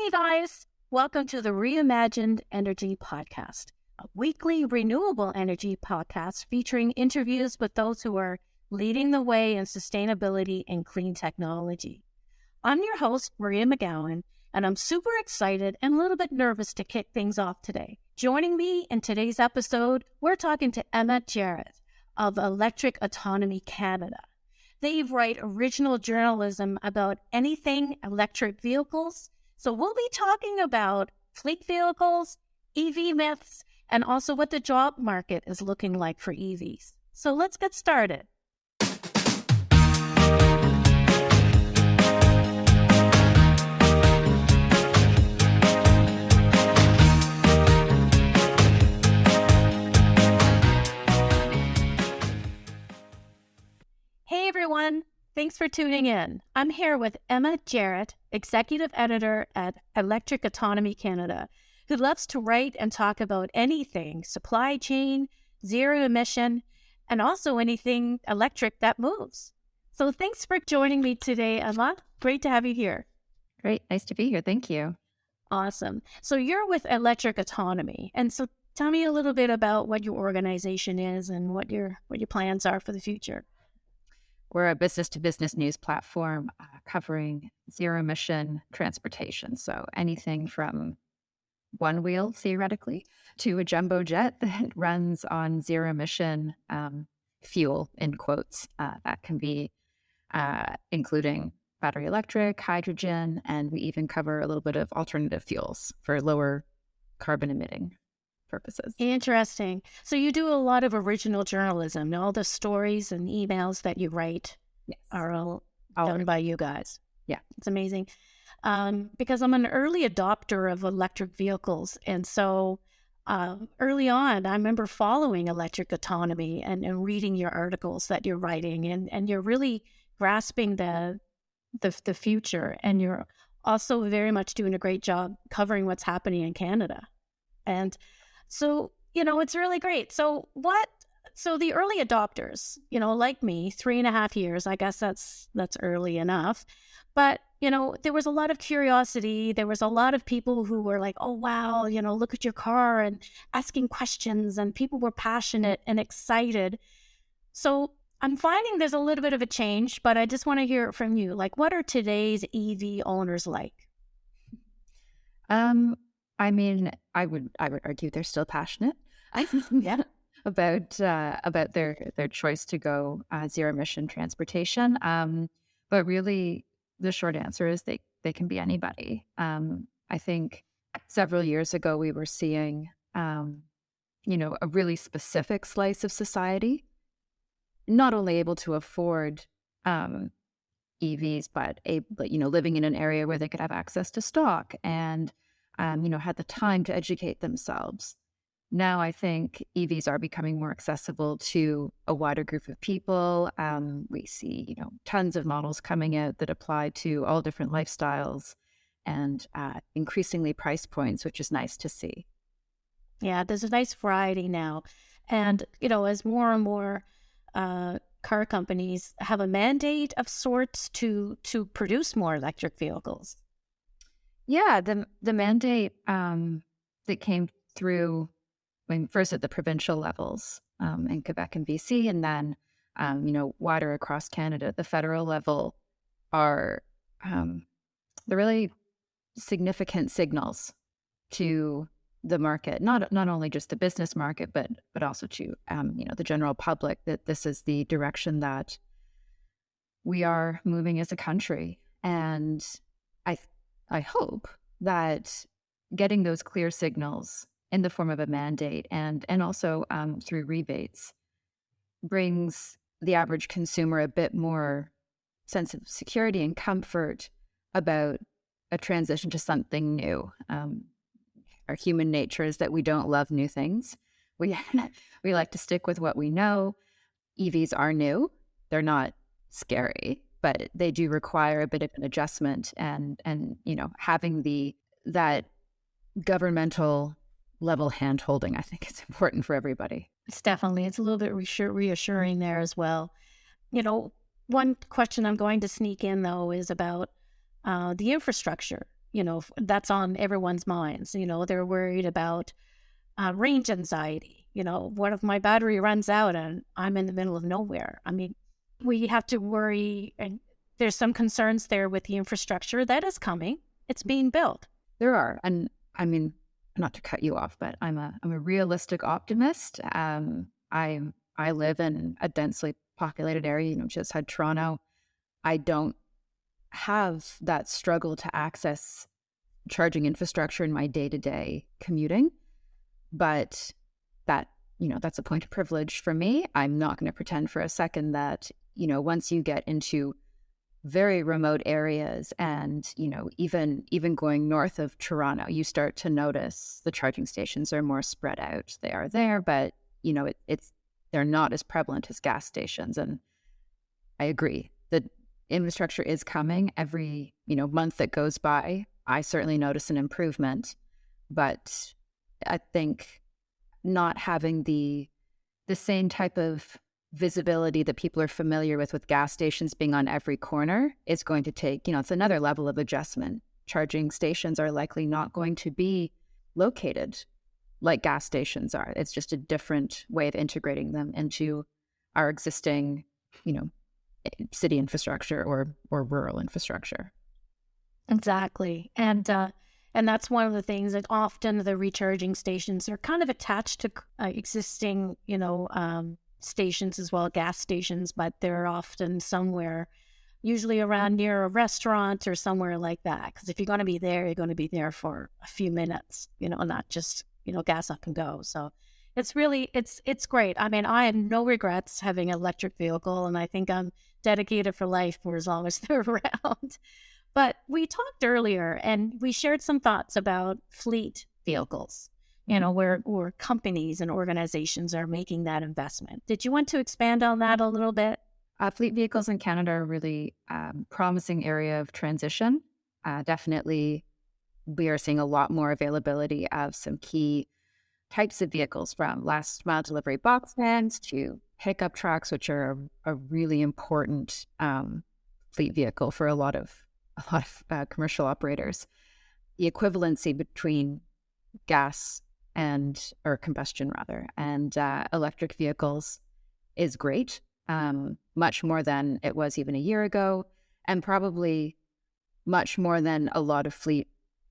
Hey guys, welcome to the Reimagined Energy Podcast, a weekly renewable energy podcast featuring interviews with those who are leading the way in sustainability and clean technology. I'm your host, Maria McGowan, and I'm super excited and a little bit nervous to kick things off today. Joining me in today's episode, we're talking to Emma Jarratt of Electric Autonomy Canada. They write original journalism about anything electric vehicles. So we'll be talking about fleet vehicles, EV myths, and also what the job market is looking like for EVs. So let's get started. Hey everyone, thanks for tuning in. I'm here with Emma Jarratt, Executive Editor at Electric Autonomy Canada, who loves to write and talk about anything supply chain, zero emission, and also anything electric that moves. So thanks for joining me today, Emma. Great to have you here. Great. Nice to be here. Thank you. Awesome. So you're with Electric Autonomy. And so tell me a little bit about what your organization is and what your plans are for the future. We're a business-to-business news platform covering zero-emission transportation. So anything from one wheel, theoretically, to a jumbo jet that runs on zero-emission fuel, in quotes. That can be including battery electric, hydrogen, and we even cover a little bit of alternative fuels for lower carbon emitting purposes. Interesting. So you do a lot of original journalism. All the stories and emails that you write are all done by you guys. Yeah. It's amazing. Because I'm an early adopter of electric vehicles. And so early on, I remember following Electric Autonomy and reading your articles that you're writing. And you're really grasping the future. And you're also very much doing a great job covering what's happening in Canada. And so, it's really great. So the early adopters, like me, 3.5 years, I guess that's early enough. But, there was a lot of curiosity. There was a lot of people who were like, oh, wow, look at your car and asking questions, and people were passionate and excited. So I'm finding there's a little bit of a change, but I just want to hear it from you. Like, what are today's EV owners like? I mean, I would argue they're still passionate. Yeah. about their choice to go zero emission transportation. But really, the short answer is they can be anybody. I think several years ago we were seeing, a really specific slice of society, not only able to afford EVs, but living in an area where they could have access to stock and had the time to educate themselves. Now I think EVs are becoming more accessible to a wider group of people. We see, tons of models coming out that apply to all different lifestyles and increasingly price points, which is nice to see. Yeah, there's a nice variety now. And, as more and more car companies have a mandate of sorts to produce more electric vehicles. Yeah, the mandate that came through first at the provincial levels in Quebec and BC, and then wider across Canada, the federal level are the really significant signals to the market, not only just the business market, but also to the general public, that this is the direction that we are moving as a country. And I hope that getting those clear signals in the form of a mandate and also through rebates brings the average consumer a bit more sense of security and comfort about a transition to something new. Our human nature is that we don't love new things. We like to stick with what we know. EVs are new. They're not scary, but they do require a bit of an adjustment, and having that governmental level hand holding, I think, is important for everybody. It's a little bit reassuring there as well. One question I'm going to sneak in though is about the infrastructure. that's on everyone's minds. They're worried about range anxiety. What if my battery runs out and I'm in the middle of nowhere? I mean, we have to worry, and there's some concerns there with the infrastructure that is coming. It's being built. There are, and I mean, not to cut you off, but I'm a realistic optimist. I live in a densely populated area, just had Toronto. I don't have that struggle to access charging infrastructure in my day-to-day commuting, but that's a point of privilege for me. I'm not going to pretend for a second that, once you get into very remote areas and, even going north of Toronto, you start to notice the charging stations are more spread out. They are there, but, they're not as prevalent as gas stations. And I agree. The infrastructure is coming. Every, month that goes by, I certainly notice an improvement. But I think not having the same type of visibility that people are familiar with gas stations being on every corner is going to take, it's another level of adjustment. Charging stations are likely not going to be located like gas stations are. It's just a different way of integrating them into our existing, city infrastructure or rural infrastructure. Exactly. And that's one of the things that often the recharging stations are kind of attached to existing, stations as well, gas stations, but they're often somewhere, usually around near a restaurant or somewhere like that. Because if you're going to be there, you're going to be there for a few minutes, not just, gas up and go. So it's really, it's great. I mean, I have no regrets having an electric vehicle, and I think I'm dedicated for life for as long as they're around. But we talked earlier and we shared some thoughts about fleet vehicles, where companies and organizations are making that investment. Did you want to expand on that a little bit? Fleet vehicles in Canada are a really promising area of transition. Definitely, we are seeing a lot more availability of some key types of vehicles, from last mile delivery box vans to pickup trucks, which are a really important fleet vehicle for a lot of commercial operators. The equivalency between gas or combustion rather, and electric vehicles is great, much more than it was even a year ago, and probably much more than a lot of fleet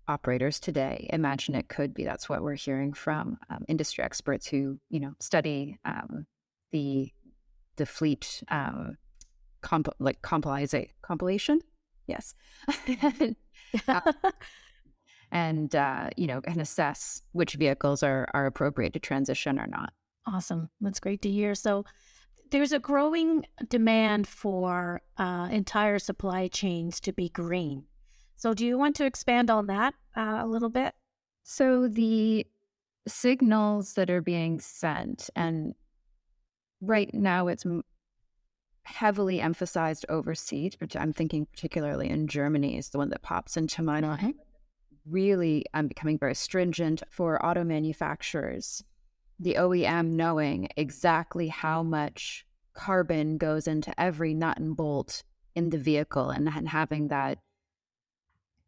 operators today imagine it could be. That's what we're hearing from industry experts who, study the fleet compilation. Yes. And can assess which vehicles are appropriate to transition or not. Awesome. That's great to hear. So there's a growing demand for entire supply chains to be green. So do you want to expand on that a little bit? So the signals that are being sent, and right now it's heavily emphasized overseas, which I'm thinking particularly in Germany is the one that pops into my mind. Really becoming very stringent for auto manufacturers. The OEM knowing exactly how much carbon goes into every nut and bolt in the vehicle, and having that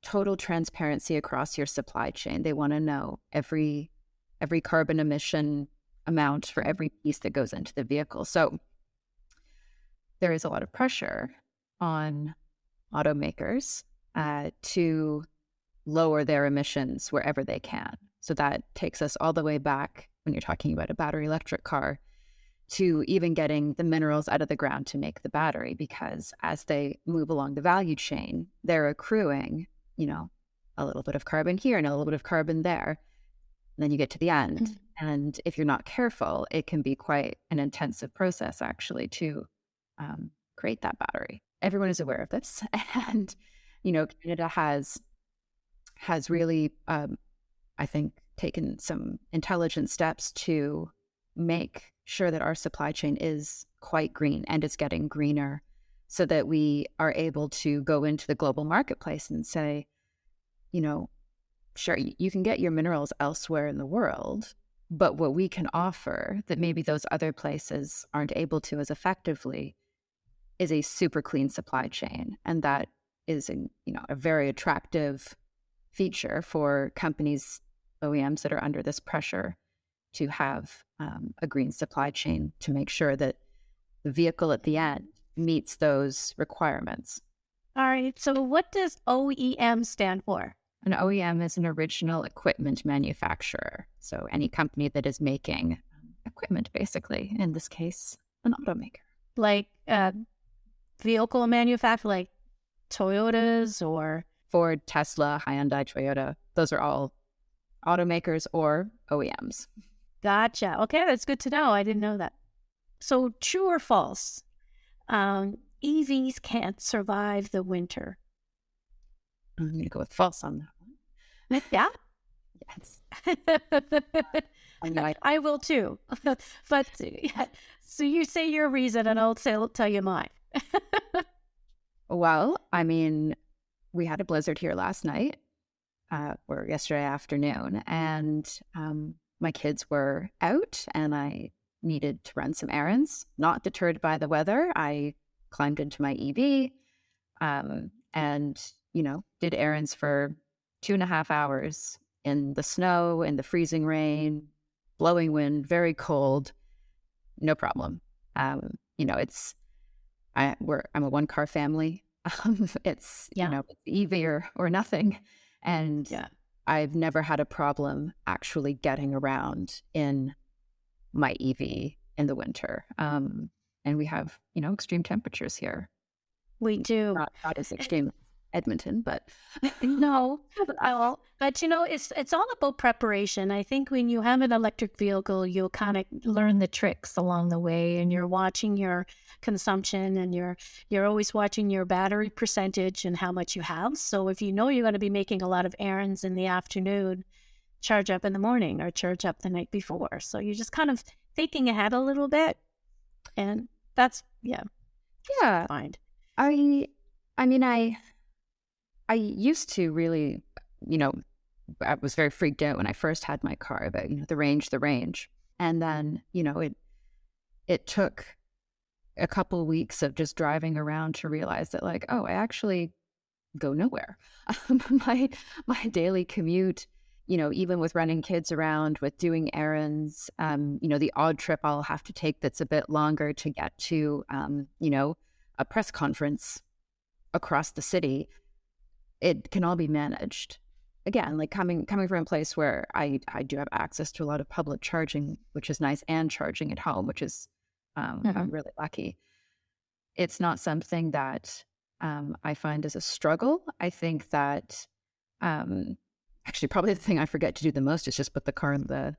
total transparency across your supply chain. They want to know every carbon emission amount for every piece that goes into the vehicle. So there is a lot of pressure on automakers to lower their emissions wherever they can. So that takes us all the way back, when you're talking about a battery electric car, to even getting the minerals out of the ground to make the battery, because as they move along the value chain, they're accruing, a little bit of carbon here and a little bit of carbon there. And then you get to the end. And if you're not careful, it can be quite an intensive process actually to create that battery. Everyone is aware of this. And, Canada has really, I think, taken some intelligent steps to make sure that our supply chain is quite green, and it's getting greener, so that we are able to go into the global marketplace and say, sure, you can get your minerals elsewhere in the world, but what we can offer that maybe those other places aren't able to as effectively is a super clean supply chain. And that is a very attractive feature for companies, OEMs that are under this pressure to have a green supply chain to make sure that the vehicle at the end meets those requirements. All right. So what does OEM stand for? An OEM is an original equipment manufacturer. So any company that is making equipment, basically, in this case, an automaker. Like vehicle manufacturer, like Toyotas or Ford, Tesla, Hyundai, Toyota, those are all automakers or OEMs. gotcha. Okay, that's good to know. I didn't know that. So true or false? EVs can't survive the winter. I'm going to go with false on that one. Yeah. Yes. I mean, I will too. But yeah. So you say your reason and I'll tell you mine. well, I mean, we had a blizzard here last night or yesterday afternoon, and my kids were out and I needed to run some errands. Not deterred by the weather, I climbed into my EV and, did errands for 2.5 hours in the snow, in the freezing rain, blowing wind, very cold, no problem. I'm a one-car family. It's, EV or nothing. And I've never had a problem actually getting around in my EV in the winter. And we have, extreme temperatures here. We do. Not as extreme Edmonton, but no, but it's all about preparation. I think when you have an electric vehicle, you'll kind of learn the tricks along the way, and you're watching your consumption, and you're always watching your battery percentage and how much you have. So if you know you're going to be making a lot of errands in the afternoon, charge up in the morning or charge up the night before. So you're just kind of thinking ahead a little bit, and that's fine. I used to really, I was very freaked out when I first had my car about, the range. And then, it took a couple of weeks of just driving around to realize that I actually go nowhere. my daily commute, even with running kids around, with doing errands, the odd trip I'll have to take that's a bit longer to get to, a press conference across the city, it can all be managed. Again, coming from a place where I do have access to a lot of public charging, which is nice, and charging at home, which is I'm really lucky. It's not something that I find as a struggle. I think that actually probably the thing I forget to do the most is just put the car in the,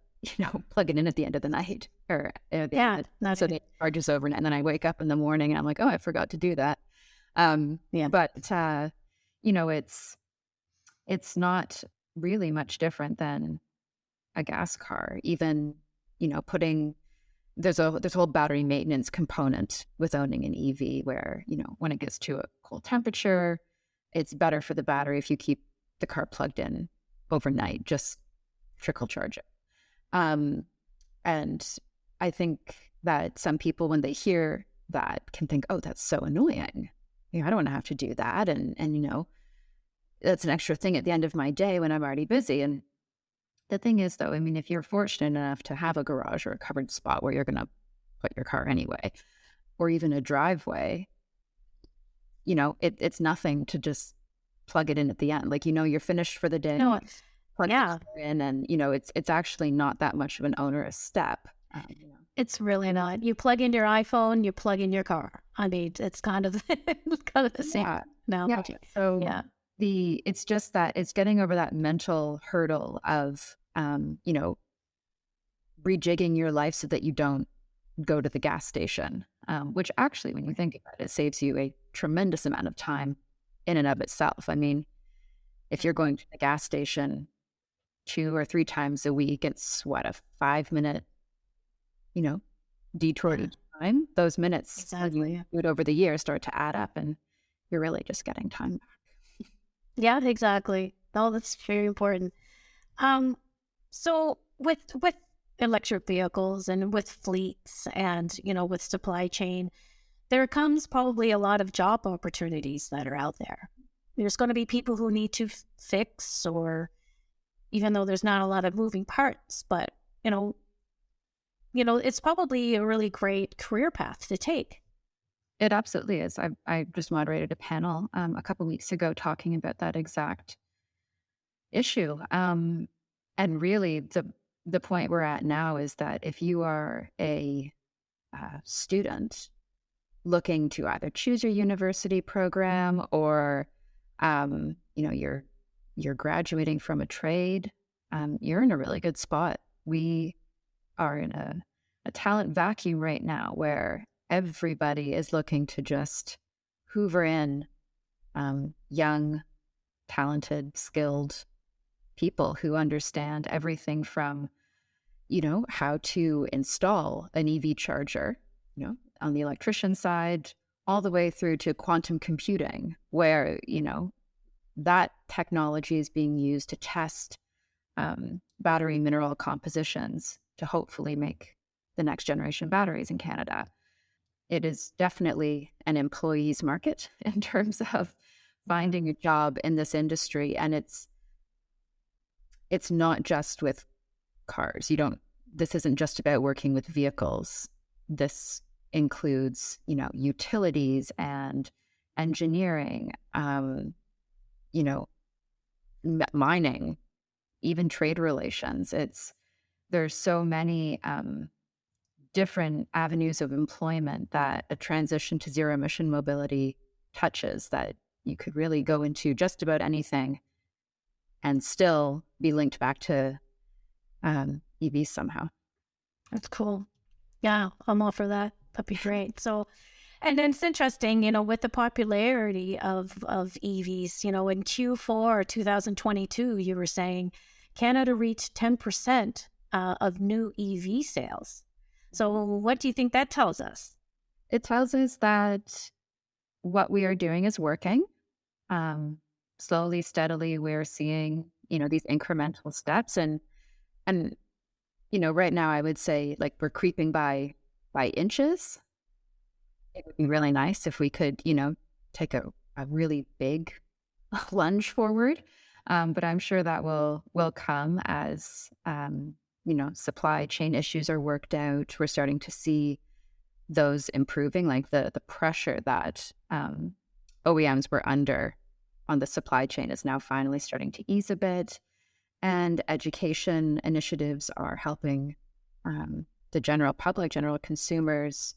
plug it in at the end of the night or so the charge is over, and then I wake up in the morning and I'm like, oh, I forgot to do that. But it's not really much different than a gas car. Even, there's a whole battery maintenance component with owning an EV where, when it gets to a cold temperature, it's better for the battery if you keep the car plugged in overnight, just trickle charge it. And I think that some people, when they hear that, can think, oh, that's so annoying. I don't want to have to do that. And that's an extra thing at the end of my day when I'm already busy. And the thing is, though, if you're fortunate enough to have a garage or a covered spot where you're going to put your car anyway, or even a driveway, it's nothing to just plug it in at the end. You're finished for the day. No, plug it in, and it's actually not that much of an onerous step. It's really not. You plug in your iPhone, you plug in your car. It's kind of the same now. Yeah. So it's just that it's getting over that mental hurdle of rejigging your life so that you don't go to the gas station, which actually, when you think about it, saves you a tremendous amount of time in and of itself. If you're going to the gas station 2 or 3 times a week, it's a 5-minute, detour each time. Those minutes, exactly, you do it over the year, start to add up, and you're really just getting time back. Yeah, exactly. No, that's very important. So with electric vehicles and with fleets and, with supply chain, there comes probably a lot of job opportunities that are out there. there's going to be people who need to fix, or even though there's not a lot of moving parts, but you know, it's probably a really great career path to take. It absolutely is. I just moderated a panel a couple weeks ago talking about that exact issue. And really, the point we're at now is that if you are a student looking to either choose your university program or you're graduating from a trade, you're in a really good spot. We are in a talent vacuum right now where everybody is looking to just hoover in young, talented, skilled people who understand everything from, how to install an EV charger, on the electrician side, all the way through to quantum computing, where, that technology is being used to test battery mineral compositions to hopefully make the next generation batteries in Canada. It is definitely an employee's market in terms of finding a job in this industry. And it's not just with cars. This isn't just about working with vehicles. This includes, utilities and engineering, mining, even trade relations. There's so many different avenues of employment that a transition to zero emission mobility touches, that you could really go into just about anything and still be linked back to EVs somehow. That's cool. Yeah, I'm all for that. That'd be great. So, and then it's interesting, with the popularity of EVs, in Q4 2022, you were saying Canada reached 10% of new EV sales. So, what do you think that tells us? It tells us that what we are doing is working. Slowly, steadily, we're seeing, these incremental steps. And right now I would say like we're creeping by inches. It would be really nice if we could, take a really big lunge forward. But I'm sure that will come as, supply chain issues are worked out. We're starting to see those improving, like the pressure that OEMs were under on the supply chain is now finally starting to ease a bit. And education initiatives are helping the general public, general consumers,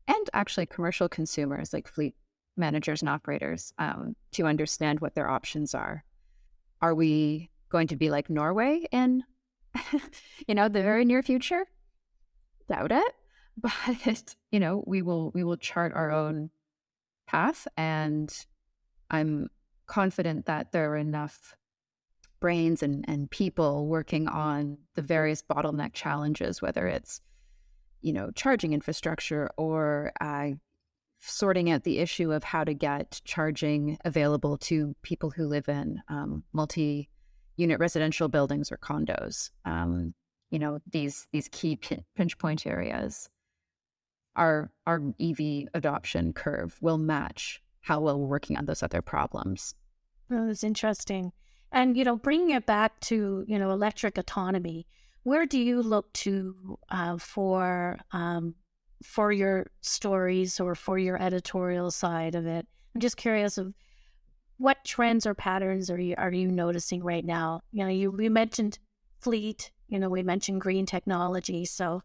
and actually commercial consumers like fleet managers and operators to understand what their options are. Are we going to be like Norway in, the very near future? Doubt it. But, we will chart our own path. And I'm confident that there are enough brains and people working on the various bottleneck challenges, whether it's, charging infrastructure or sorting out the issue of how to get charging available to people who live in multi-unit residential buildings or condos. These key pinch point areas. Our EV adoption curve will match how well we're working on those other problems. Oh, that's interesting. And, bringing it back to, electric autonomy, where do you look to for your stories or for your editorial side of it? I'm just curious of what trends or patterns are you noticing right now? We mentioned fleet, we mentioned green technology. So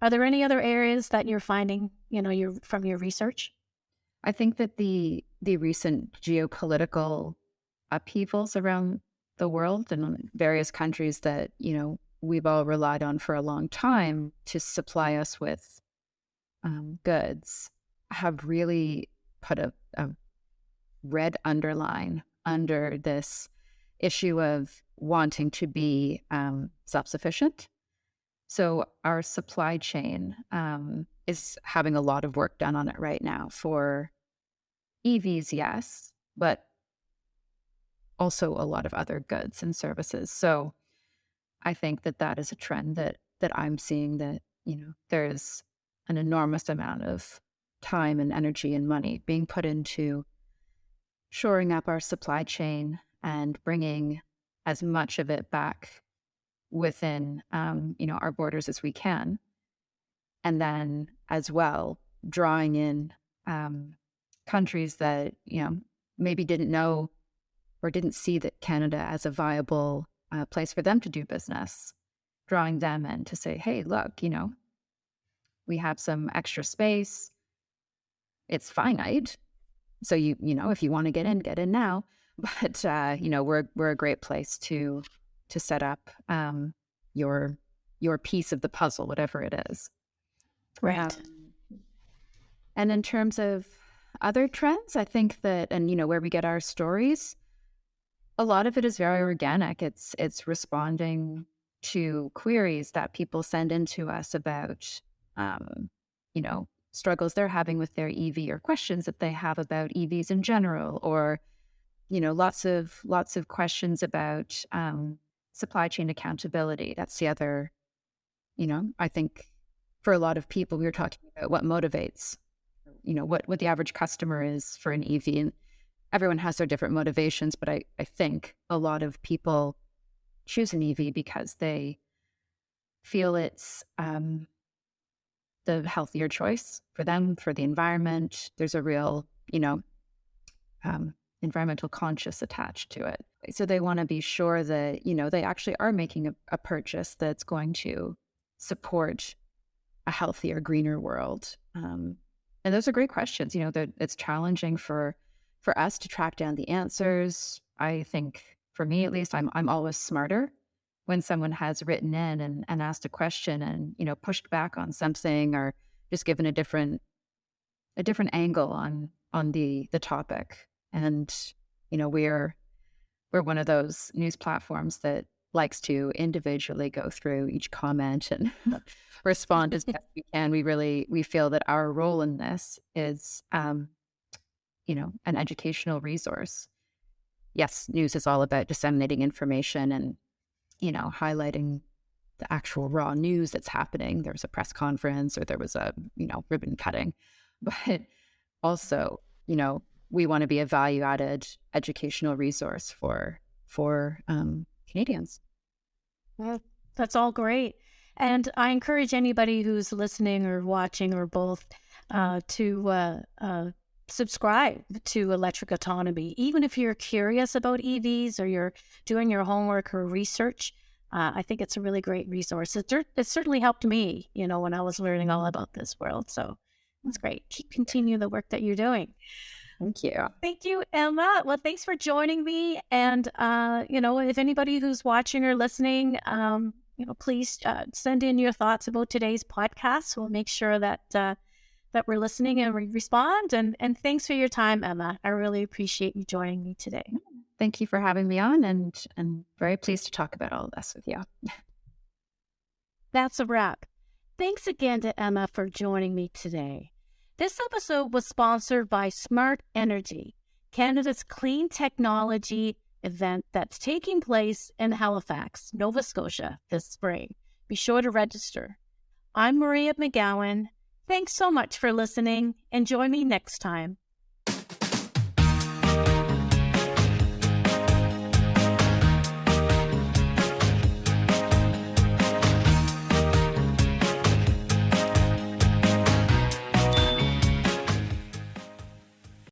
are there any other areas that you're finding, from your research? I think that the recent geopolitical upheavals around the world and various countries that, we've all relied on for a long time to supply us with goods have really put a red underline under this issue of wanting to be self-sufficient. So our supply chain is having a lot of work done on it right now for EVs, yes, but also a lot of other goods and services. So I think that is a trend that I'm seeing, that, there's an enormous amount of time and energy and money being put into shoring up our supply chain and bringing as much of it back within, our borders as we can. And then as well, drawing in countries that, maybe didn't know or didn't see that Canada as a viable place for them to do business, drawing them in to say, hey, look, we have some extra space. It's finite. So if you want to get in now. But we're a great place to set up your piece of the puzzle, whatever it is. Right. And in terms of other trends, I think that, and where we get our stories, a lot of it is very organic. It's responding to queries that people send in to us about, struggles they're having with their EV, or questions that they have about EVs in general, or lots of questions about supply chain accountability. That's the other, I think for a lot of people, we were talking about what motivates, what the average customer is for an EV. And everyone has their different motivations, but I think a lot of people choose an EV because they feel it's the healthier choice for them, for the environment. There's a real, environmental conscious attached to it. So they want to be sure that, they actually are making a purchase that's going to support a healthier, greener world. And those are great questions. That it's challenging for us to track down the answers. I think for me, at least, I'm always smarter when someone has written in and asked a question and, pushed back on something, or just given a different angle on the topic. And, we're one of those news platforms that likes to individually go through each comment and respond as best we can. We feel that our role in this is, an educational resource. Yes, news is all about disseminating information and, highlighting the actual raw news that's happening. There was a press conference, or there was a, ribbon cutting. But also, we want to be a value-added educational resource for Canadians. Well, that's all great. And I encourage anybody who's listening or watching or both to subscribe to Electric Autonomy. Even if you're curious about EVs or you're doing your homework or research, I think it's a really great resource. It certainly helped me, when I was learning all about this world. So that's great. Continue the work that you're doing. Thank you. Thank you, Emma. Well, thanks for joining me. And, if anybody who's watching or listening, please send in your thoughts about today's podcast. We'll make sure that we're listening and we respond. And thanks for your time, Emma. I really appreciate you joining me today. Thank you for having me on, and very pleased to talk about all of this with you. That's a wrap. Thanks again to Emma for joining me today. This episode was sponsored by Smart Energy, Canada's clean technology event that's taking place in Halifax, Nova Scotia this spring. Be sure to register. I'm Maria McGowan. Thanks so much for listening, and join me next time